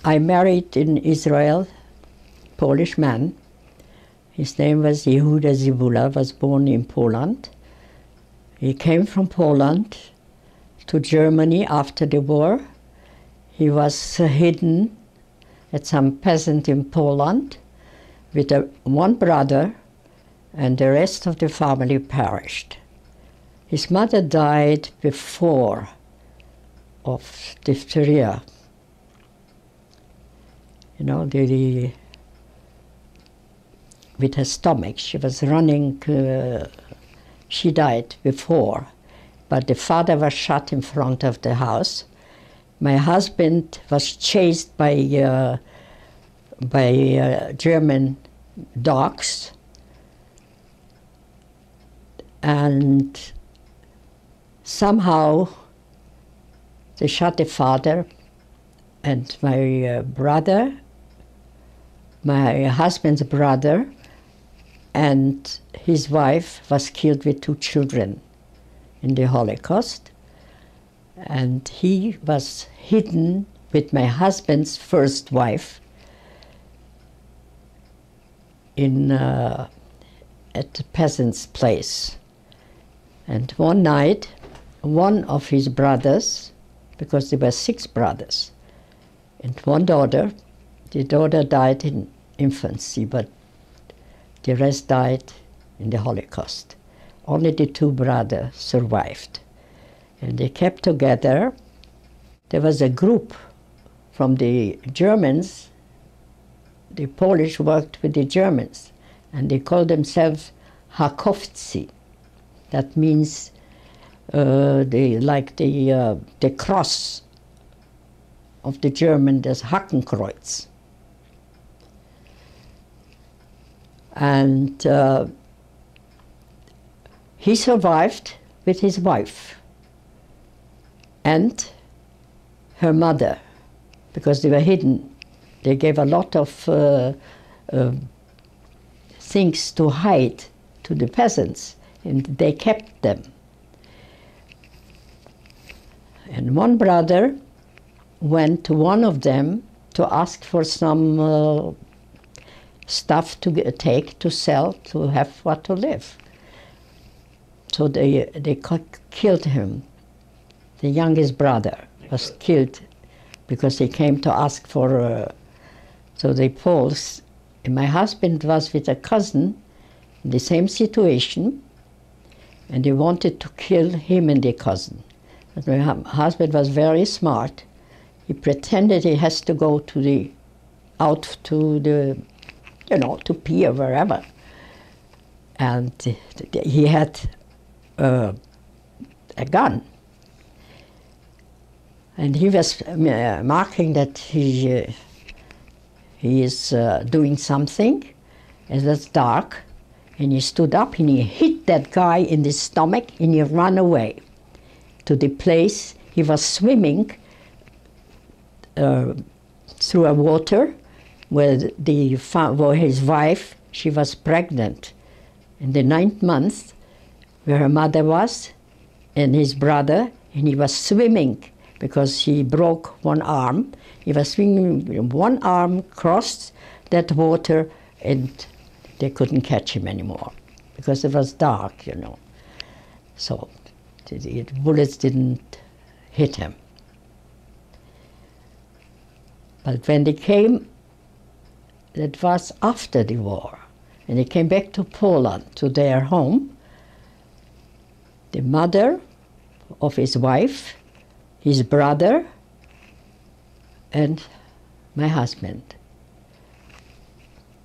I married in Israel, Polish man. His name was Zibula, was born in Poland. He came from Poland to Germany after the war. He was hidden at some peasant in Poland with one brother, and the rest of the family perished. His mother died before of diphtheria. You know, with her stomach, she was running, she died before, but the father was shot in front of the house. My husband was chased by German dogs, and somehow they shot the father, and my husband's brother and his wife was killed with 2 children in the Holocaust. And he was hidden with my husband's first wife at the peasant's place. And one night, one of his brothers, because there were 6 brothers, and one daughter, the daughter died in infancy, but the rest died in the Holocaust. Only the 2 brothers survived. And they kept together. There was a group from the Germans. The Polish worked with the Germans, and they called themselves Hakowcy. That means the cross of the German, das Hakenkreuz. And he survived with his wife and her mother, because they were hidden. They gave a lot of things to hide to the peasants, and they kept them. And one brother went to one of them to ask for some stuff to take, to sell, to have what to live. So they killed him. The youngest brother was killed because he came to ask for, so the Poles, and my husband was with a cousin in the same situation, and they wanted to kill him and the cousin. But my husband was very smart. He pretended he has to go out to the, to pee or wherever. And he had a gun. And he was marking that he is doing something. It was dark. And he stood up and he hit that guy in the stomach and he ran away to the place. He was swimming through a water where his wife, she was pregnant in the 9th month, where her mother was, and his brother, and he was swimming because he broke one arm. He was swimming, one arm crossed that water, and they couldn't catch him anymore because it was dark, So the bullets didn't hit him. But when they came, that was after the war, and they came back to Poland, to their home. The mother of his wife, his brother, and my husband.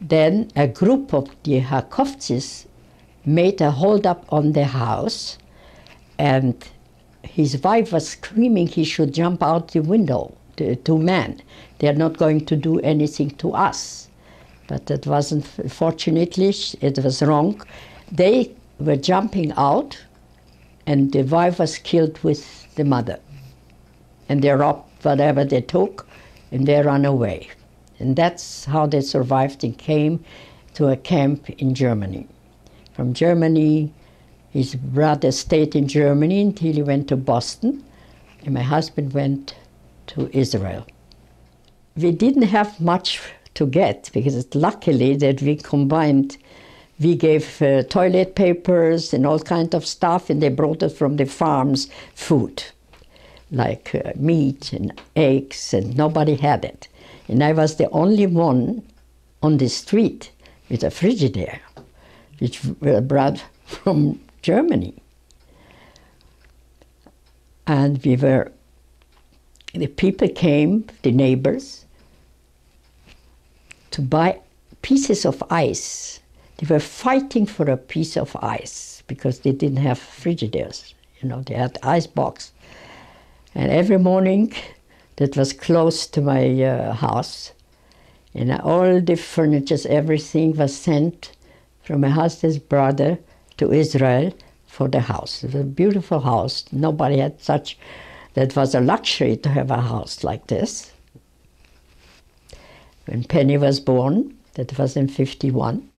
Then a group of the Hakowcys made a hold-up on the house, and his wife was screaming he should jump out the window, the 2 men. They're not going to do anything to us. But that wasn't, fortunately, it was wrong. They were jumping out, and the wife was killed with the mother. And they robbed whatever they took, and they ran away. And that's how they survived and came to a camp in Germany. From Germany, his brother stayed in Germany until he went to Boston, and my husband went to Israel. we didn't have much to get, because luckily that we combined, we gave toilet papers and all kinds of stuff, and they brought us from the farms food, like meat and eggs, and nobody had it. And I was the only one on the street with a Frigidaire, which were brought from Germany. And the people came, the neighbors, to buy pieces of ice. They were fighting for a piece of ice because they didn't have Frigidaires. You know, they had ice box. And every morning, that was close to my house, and all the furniture, everything was sent from my husband's brother to Israel for the house. It was a beautiful house. Nobody had such, that was a luxury to have a house like this. When Penny was born, that was in 1951.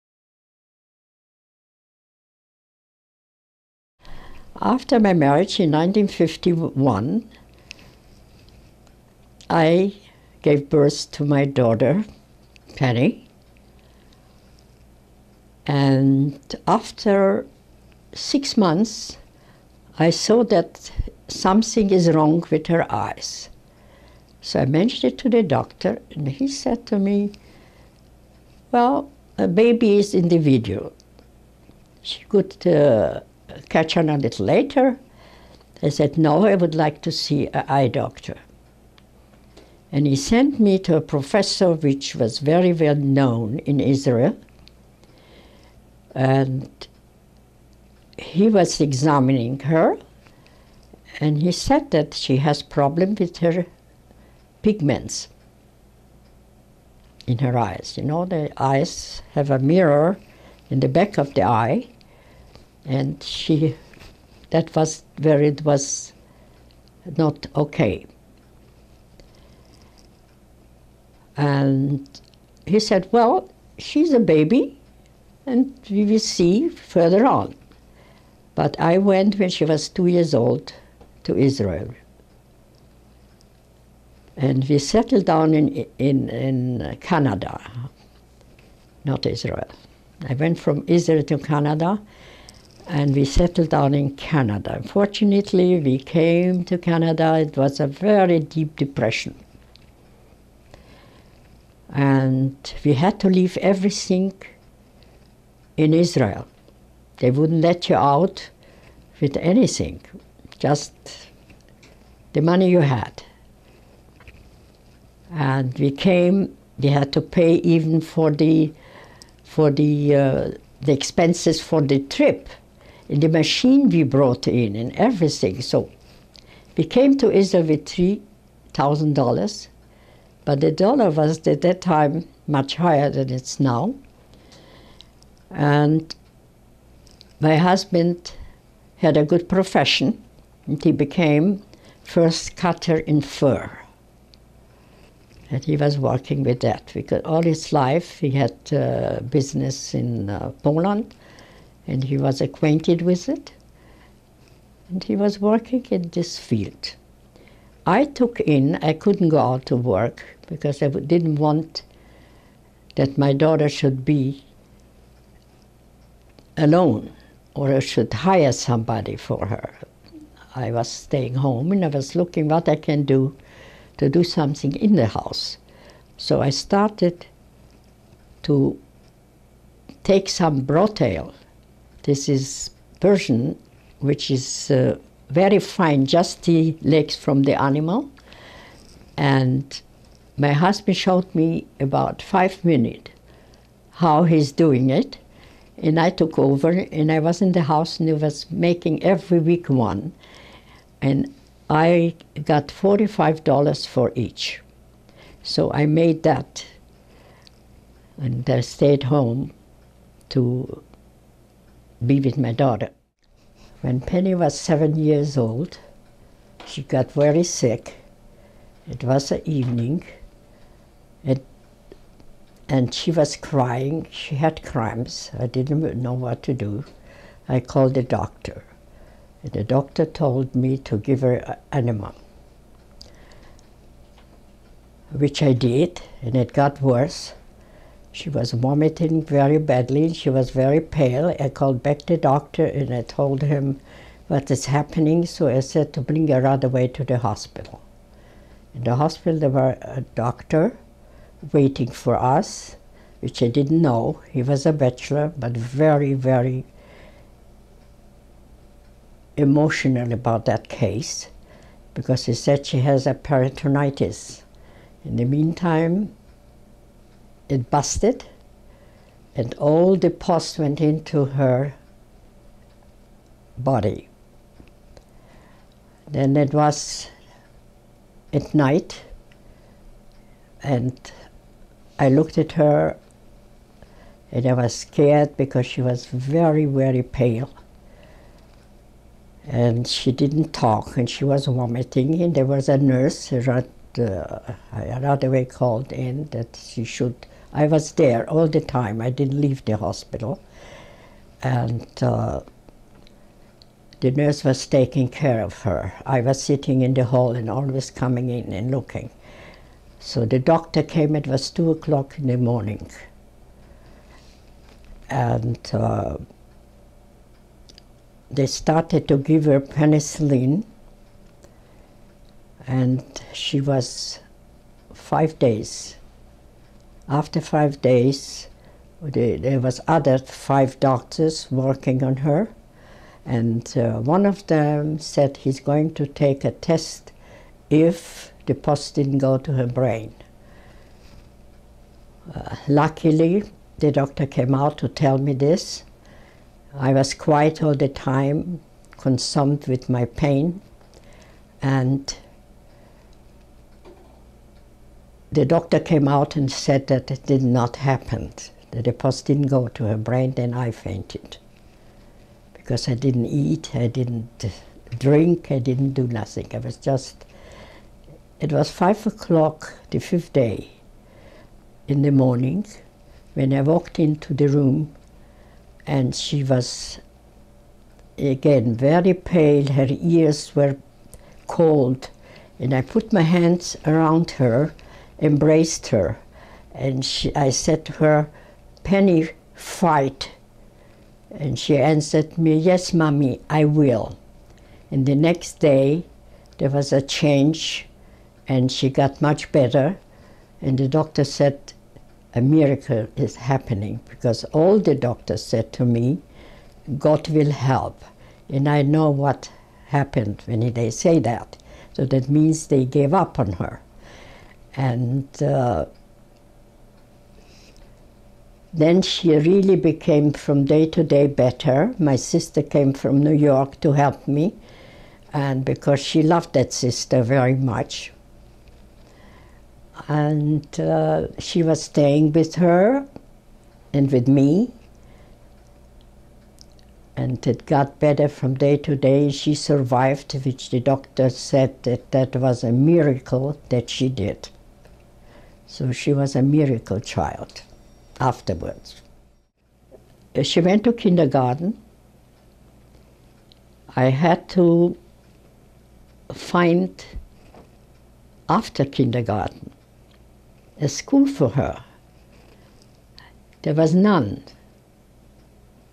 After my marriage in 1951, I gave birth to my daughter, Penny. And after 6 months, I saw that something is wrong with her eyes. So I mentioned it to the doctor, and he said to me, well, a baby is individual. She could catch on a little later. I said, no, I would like to see an eye doctor. And he sent me to a professor which was very well known in Israel. And he was examining her, and he said that she has problem with her pigments in her eyes. You know, the eyes have a mirror in the back of the eye, and that was where it was not okay. And he said, well, she's a baby, and we will see further on. But I went when she was 2 years old to Israel. And we settled down in Canada, not Israel. I went from Israel to Canada, and we settled down in Canada. Unfortunately, we came to Canada, it was a very deep depression. And we had to leave everything in Israel. They wouldn't let you out with anything, just the money you had. And we had to pay even for the expenses for the trip, and the machine we brought in and everything. So we came to Israel with $3,000, but the dollar was at that time much higher than it's now. And my husband had a good profession, and he became first cutter in fur. And he was working with that, because all his life he had business in Poland, and he was acquainted with it, and he was working in this field. I couldn't go out to work because I didn't want that my daughter should be alone, or I should hire somebody for her. I was staying home, and I was looking what I can do to do something in the house. So I started to take some brotail. This is Persian, which is very fine, just the legs from the animal. And my husband showed me about 5 minutes how he's doing it. And I took over, and I was in the house, and he was making every week one. And I got $45 for each. So I made that, and I stayed home to be with my daughter. When Penny was 7 years old, she got very sick. It was an evening, and she was crying. She had cramps. I didn't know what to do. I called the doctor. And the doctor told me to give her an enema. which I did, and it got worse. She was vomiting very badly. She was very pale. I called back the doctor and I told him what is happening. So I said to bring her right away to the hospital. In the hospital there was a doctor waiting for us, which I didn't know. He was a bachelor, but very, very emotional about that case, because he said she has a peritonitis. In the meantime, it busted, and all the pus went into her body. Then it was at night, and I looked at her, and I was scared because she was very, very pale. And she didn't talk, and she was vomiting, and there was a nurse right away called in that she should. I was there all the time. I didn't leave the hospital. And the nurse was taking care of her. I was sitting in the hall and always coming in and looking. So the doctor came, it was 2 o'clock in the morning. And they started to give her penicillin, and she was 5 days. After 5 days, there was other 5 doctors working on her, and one of them said he's going to take a test if the pus didn't go to her brain. Luckily, the doctor came out to tell me this. I was quiet all the time, consumed with my pain, and the doctor came out and said that it did not happen, that the pus didn't go to her brain. Then I fainted, because I didn't eat, I didn't drink, I didn't do nothing. I was just, it was 5 o'clock the 5th day in the morning when I walked into the room, and she was again very pale, her ears were cold, and I put my hands around her, embraced her, and I said to her, "Penny, fight." And she answered me, "Yes, Mommy, I will." And the next day there was a change, and she got much better, and the doctor said a miracle is happening, because all the doctors said to me, God will help. And I know what happened when they say that. So that means they gave up on her. And then she really became from day to day better. My sister came from New York to help me, and because she loved that sister very much. And she was staying with her and with me, and it got better from day to day. She survived, which the doctor said that was a miracle that she did. So she was a miracle child afterwards. She went to kindergarten. I had to find, after kindergarten, a school for her. There was none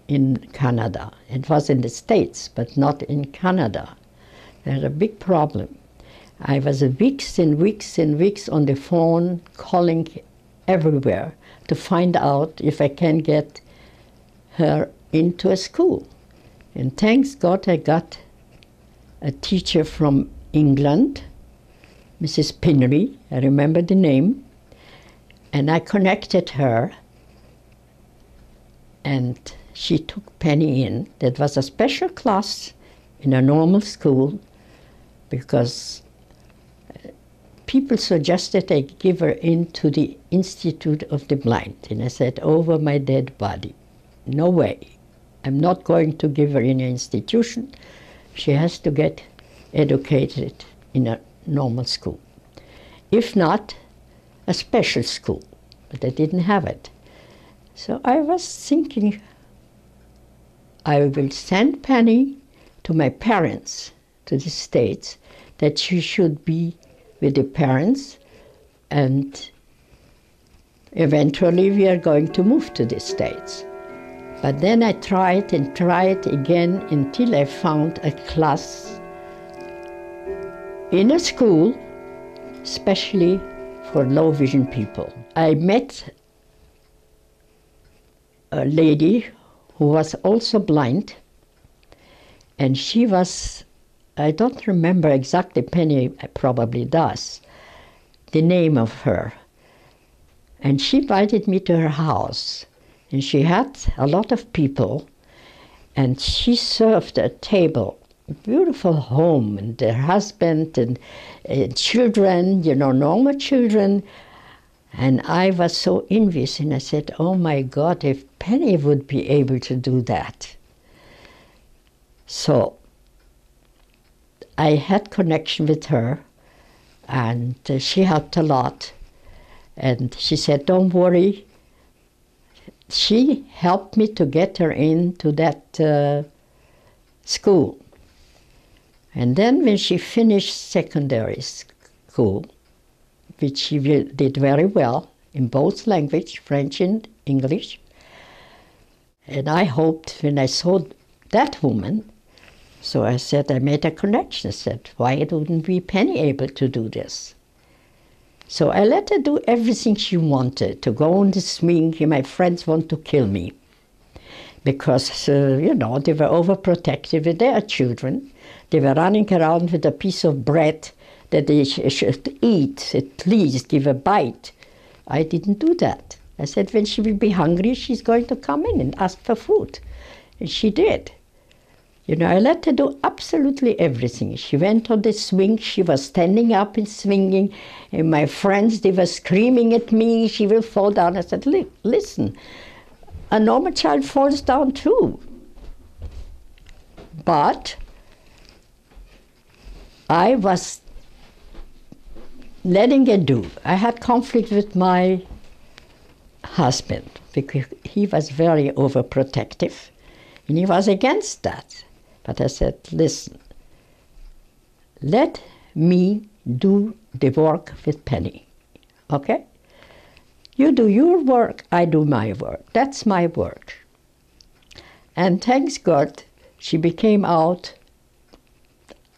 in Canada. It was in the States, but not in Canada. They had a big problem. I was weeks and weeks and weeks on the phone, calling everywhere to find out if I can get her into a school. And thanks God I got a teacher from England, Mrs. Pinnery, I remember the name, and I connected her, and she took Penny in. That was a special class in a normal school, because people suggested I give her into the Institute of the Blind. And I said, over my dead body, no way. I'm not going to give her in an institution. She has to get educated in a normal school. If not, a special school, but I didn't have it. So I was thinking, I will send Penny to my parents, to the States, that she should be with the parents, And eventually we are going to move to the States. But then I tried and tried again until I found a class in a school, especially for low vision people. I met a lady who was also blind, and she was, I don't remember exactly, Penny probably does, the name of her. And she invited me to her house. And she had a lot of people, and she served a table, a beautiful home, and their husband and children, you know, normal children. And I was so envious, and I said, oh my God, if Penny would be able to do that. So I had connection with her, and she helped a lot. And she said, don't worry. She helped me to get her into that school. And then when she finished secondary school, which she did very well in both languages, French and English, and I hoped when I saw that woman, so I said, I made a connection. I said, why wouldn't we Penny able to do this? So I let her do everything she wanted, to go on the swing. My friends want to kill me because, you know, they were overprotective with their children. They were running around with a piece of bread that they should eat, at least give a bite. I didn't do that. I said, when she will be hungry, she's going to come in and ask for food. And she did. You know, I let her do absolutely everything. She went on the swing, she was standing up and swinging, and my friends, they were screaming at me, she will fall down. I said, listen, a normal child falls down too. But I was letting her do. I had conflict with my husband because he was very overprotective, and he was against that. But I said, listen, let me do the work with Penny, okay? You do your work, I do my work. That's my work. And thanks God, she became out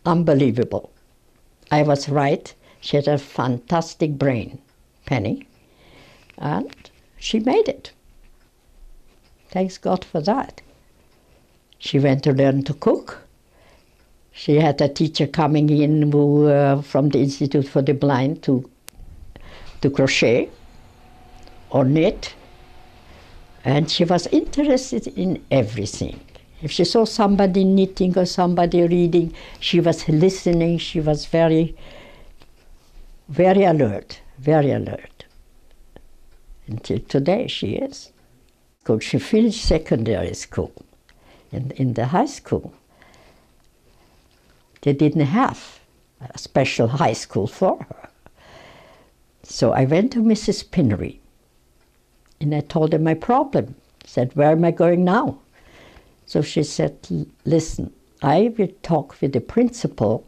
unbelievable. I was right. She had a fantastic brain, Penny, and she made it. Thanks God for that. She went to learn to cook. She had a teacher coming in who, from the Institute for the Blind to crochet or knit. And she was interested in everything. If she saw somebody knitting or somebody reading, she was listening. She was very, very alert, very alert. Until today she is. She finished secondary school. And in the high school, they didn't have a special high school for her. So I went to Mrs. Pinnery, and I told her my problem. I said, where am I going now? So she said, listen, I will talk with the principal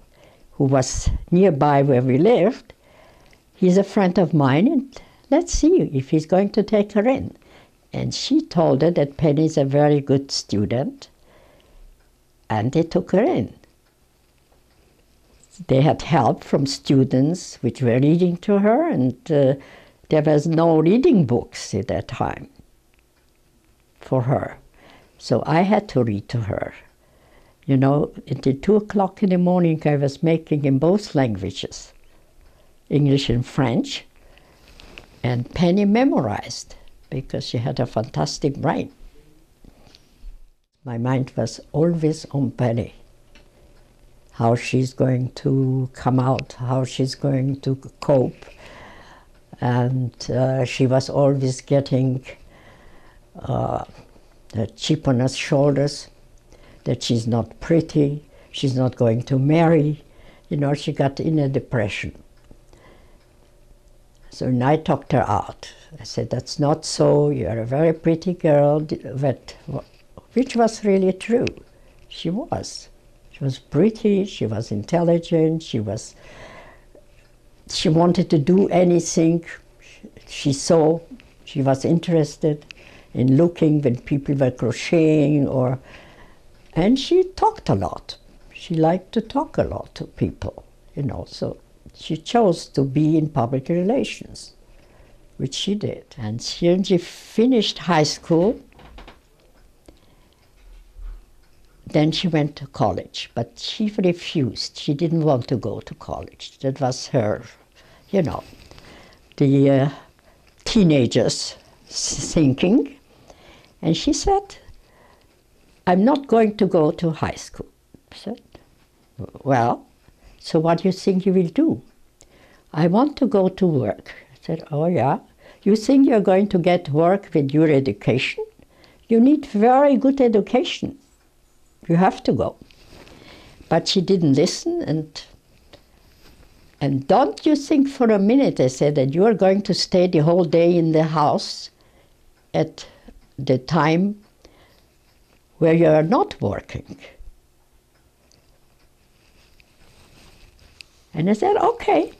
who was nearby where we lived. He's a friend of mine, and let's see if he's going to take her in. And she told her that Penny's a very good student, and they took her in. They had help from students which were reading to her, and there was no reading books at that time for her. So I had to read to her. You know, until 2 o'clock in the morning I was making in both languages, English and French, and Penny memorized because she had a fantastic brain. My mind was always on Penny, how she's going to come out, how she's going to cope. And she was always getting a chip on her shoulders, that she's not pretty, she's not going to marry. You know, she got in a depression. So I talked her out. I said, that's not so, you're a very pretty girl, which was really true. She was. She was pretty, she was intelligent, she was she wanted to do anything she saw. She was interested in looking when people were crocheting, and she talked a lot. She liked to talk a lot to people, so she chose to be in public relations, which she did. And when she finished high school, then she went to college, but she refused. She didn't want to go to college. That was her, the teenagers thinking. And she said, I'm not going to go to high school. I said, well, so what do you think you will do? I want to go to work. I said, oh yeah? You think you're going to get work with your education? You need very good education. You have to go. But she didn't listen, and don't you think for a minute, I said, that you are going to stay the whole day in the house at the time where you are not working. And I said, okay,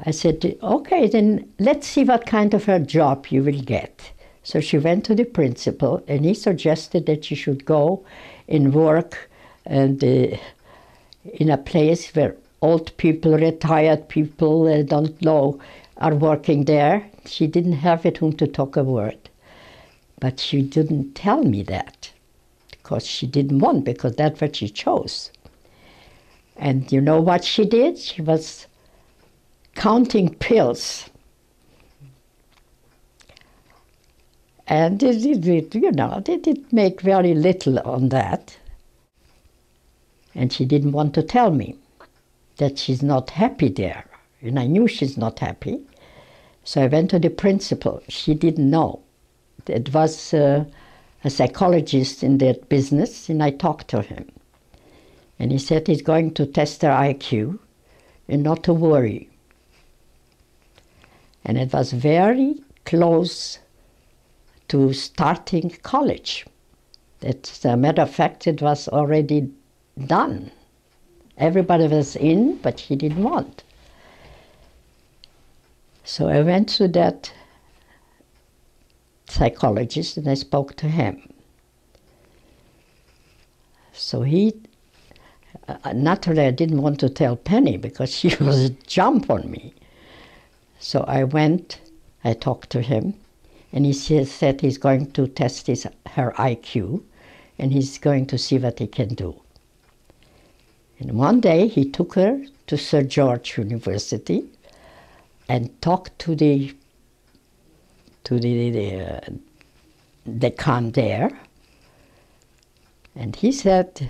I said, okay, then let's see what kind of a job you will get. So she went to the principal, and he suggested that she should go and work in a place where old people, retired people, I don't know, are working there. She didn't have with whom to talk a word. But she didn't tell me that, because she didn't want, because that's what she chose. And you know what she did? She was counting pills. And they did make very little on that. And she didn't want to tell me that she's not happy there. And I knew she's not happy. So I went to the principal. She didn't know. It was a psychologist in that business, and I talked to him. And he said he's going to test her IQ and not to worry. And it was very close to starting college. As a matter of fact, it was already done. Everybody was in, but she didn't want. So I went to that psychologist and I spoke to him. So naturally I didn't want to tell Penny because she was jump on me. So I talked to him, and he said he's going to test her IQ, and he's going to see what he can do. And one day he took her to Sir George University and talked to the decan there, and he said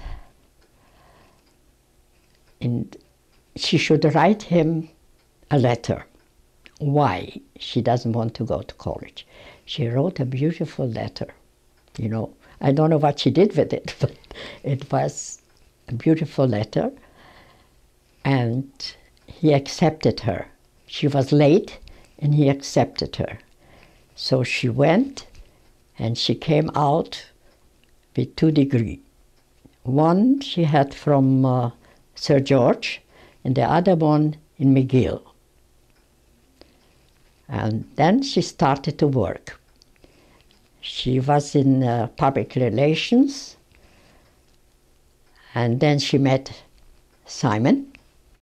she should write him a letter why she doesn't want to go to college. She wrote a beautiful letter. I don't know what she did with it, but it was a beautiful letter, and he accepted her. She was late, and he accepted her. So she went, and she came out with 2 degrees. One she had from Sir George, and the other one in McGill. And then she started to work. She was in public relations, and then she met Simon,